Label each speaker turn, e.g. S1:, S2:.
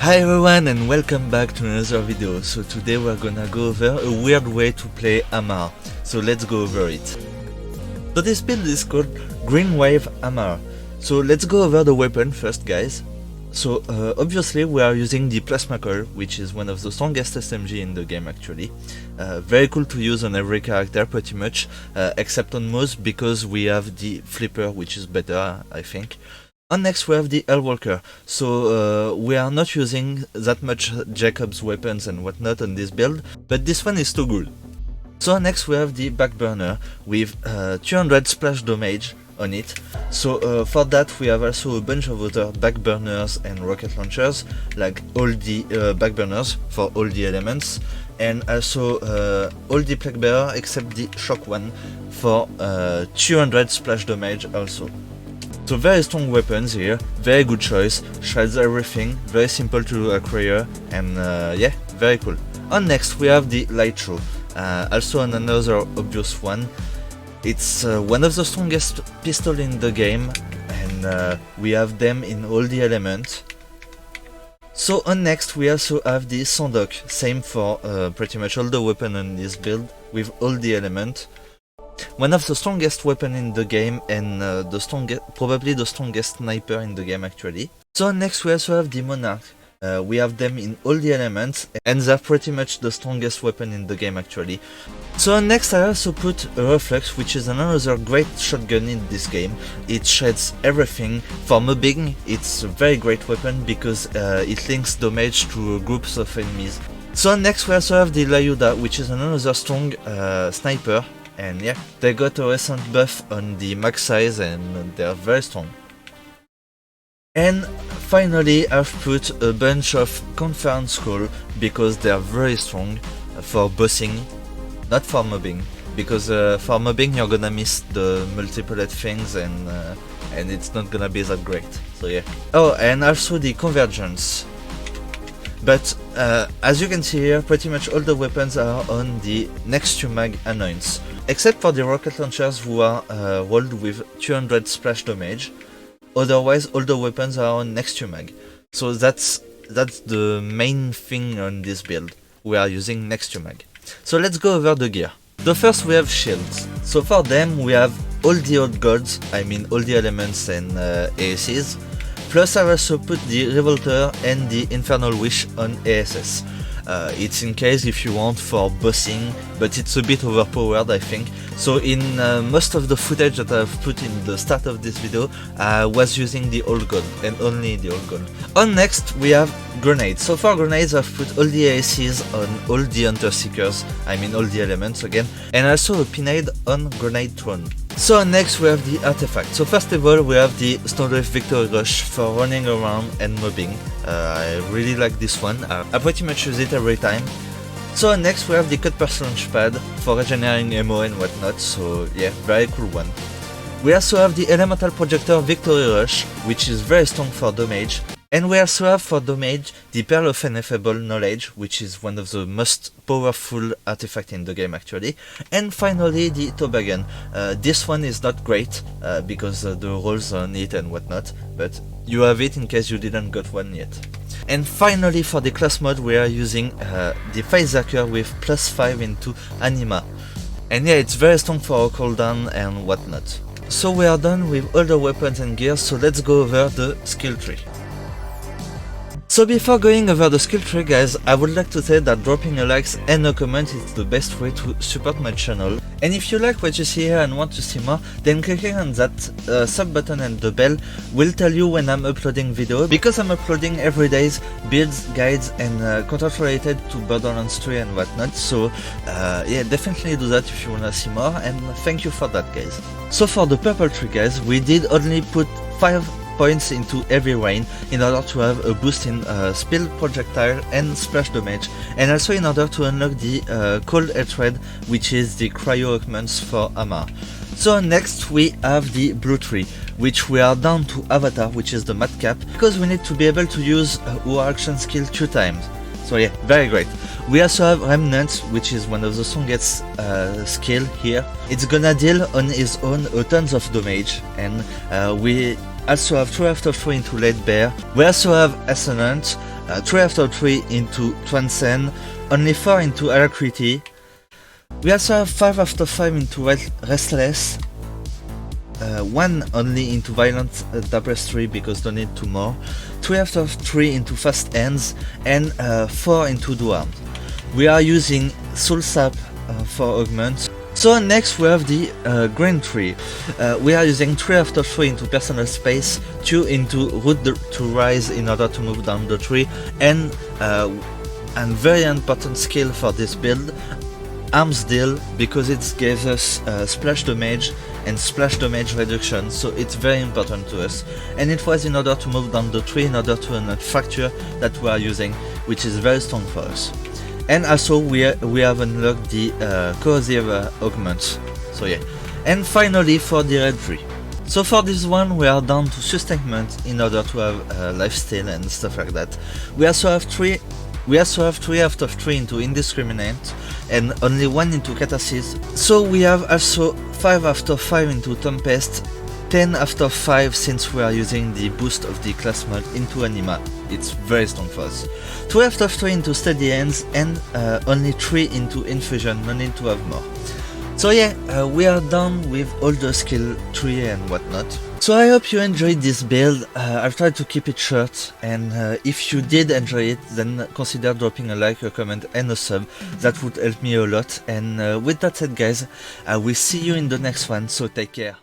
S1: Hi everyone and welcome back to another video. So today we're gonna go over a weird way to play Amara. So let's go over it. So this build is called GreenWave Amara. So let's go over the weapon first, guys. So obviously we are using the plasma coil, which is one of the strongest SMG in the game actually. Very cool to use on every character pretty much, except on most because we have the flipper, which is better I think. And next we have the Hellwalker, so we are not using that much Jacob's weapons and whatnot on this build, but this one is too good. So next we have the Backburner with 200 splash damage on it. So for that we have also a bunch of other Backburners and rocket launchers, like all the Backburners for all the elements, and also all the Plague Bearer except the Shock one for 200 splash damage also. So very strong weapons here, very good choice, shreds everything, very simple to acquire, and yeah, very cool. And next we have the Light Show, also another obvious one. It's one of the strongest pistols in the game, and we have them in all the elements. So on next we also have the Sandok, same for pretty much all the weapons on this build, with all the elements. One of the strongest weapons in the game, and probably the strongest sniper in the game actually. So next we also have the Monarch. We have them in all the elements, and they're pretty much the strongest weapon in the game actually. So next I also put a Reflux, which is another great shotgun in this game. It shreds everything. For mobbing it's a very great weapon because it links damage to groups of enemies. So next we also have the Lyuda, which is another strong sniper. And yeah, they got a recent buff on the max size and they're very strong. And finally I've put a bunch of Conference Call because they're very strong for bossing, not for mobbing. Because for mobbing you're gonna miss the multiple things and it's not gonna be that great. So yeah. Oh, and also the Convergence. But as you can see here, pretty much all the weapons are on the next to mag annoyance, except for the rocket launchers who are rolled with 200 splash damage. Otherwise all the weapons are on next to mag. So that's the main thing on this build. We are using next to mag. So let's go over the gear. So first we have shields. So for them we have all the old golds, I mean all the elements and ASCs. Plus I also put the Revolter and the Infernal Wish on ASS. It's in case if you want for bossing, but it's a bit overpowered I think. So in most of the footage that I've put in the start of this video, I was using the old gold and only the old gold. On next we have grenades. So for grenades I've put all the ACs on all the Hunter Seekers, I mean all the elements again, and also a pinade on Grenade Throne. So next we have the artifact. So first of all we have the Snowdrift Victory Rush for running around and mobbing. I really like this one, I pretty much use it every time. So next we have the Cut Purse Launchpad for regenerating ammo and whatnot, so yeah, very cool one. We also have the Elemental Projector Victory Rush, which is very strong for damage. And we also have for damage the Pearl of Ineffable Knowledge, which is one of the most powerful artifacts in the game actually. And finally the Toboggan. This one is not great because the rolls on it and whatnot, but you have it in case you didn't got one yet. And finally for the class mode we are using the Facehacker with +5 into Anima. And yeah, it's very strong for cooldown and whatnot. So we are done with all the weapons and gear, so let's go over the skill tree. So before going over the skill tree guys, I would like to say that dropping a like and a comment is the best way to support my channel. And if you like what you see here and want to see more, then clicking on that sub button and the bell will tell you when I'm uploading videos, because I'm uploading every day builds, guides and content related to Borderlands 3 and whatnot. So yeah, definitely do that if you wanna see more, and thank you for that guys. So for the purple tree guys, we did only put 5 points into every rain in order to have a boost in spill projectile and splash damage, and also in order to unlock the cold hatred, which is the cryo augments for Amara. So next we have the blue tree, which we are down to Avatar, which is the madcap, because we need to be able to use our action skill 2 times. So yeah, very great. We also have Remnant, which is one of the strongest skill here. It's gonna deal on its own a tons of damage, and we also have 2 after 3 into Late Bear. We also have Assonant, 3 after 3 into Transcend, only 4 into Alacrity. We also have 5 after 5 into Restless, 1 only into Violent Tapestry because don't need 2 more, 3 after 3 into Fast Hands, and 4 into Duarmed. We are using Soul Sap for Augment. So next we have the Green Tree. We are using 3 after 3 into Personal Space, 2 into Root to Rise in order to move down the tree, and very important skill for this build, Arms Deal, because it gives us splash damage and splash damage reduction, so it's very important to us. And it was in order to move down the tree in order to unlock Fracture that we are using, which is very strong for us. And also we have unlocked the Cohesive Augment, so yeah. And finally for the Red Tree. So for this one we are down to Sustainment in order to have Lifesteal and stuff like that. We also have 3 after 3 into Indiscriminate and only 1 into Catharsis. So we have also 5 after 5 into Tempest, 10 after 5 since we are using the boost of the class mod into Anima. It's very strong for us. 2 after 3 into Steady Hands and only 3 into Infusion, no need to have more. So yeah, we are done with all the skill tree and whatnot. So I hope you enjoyed this build. I've tried to keep it short, and if you did enjoy it, then consider dropping a like, a comment and a sub. That would help me a lot. And with that said guys, I will see you in the next one, so take care.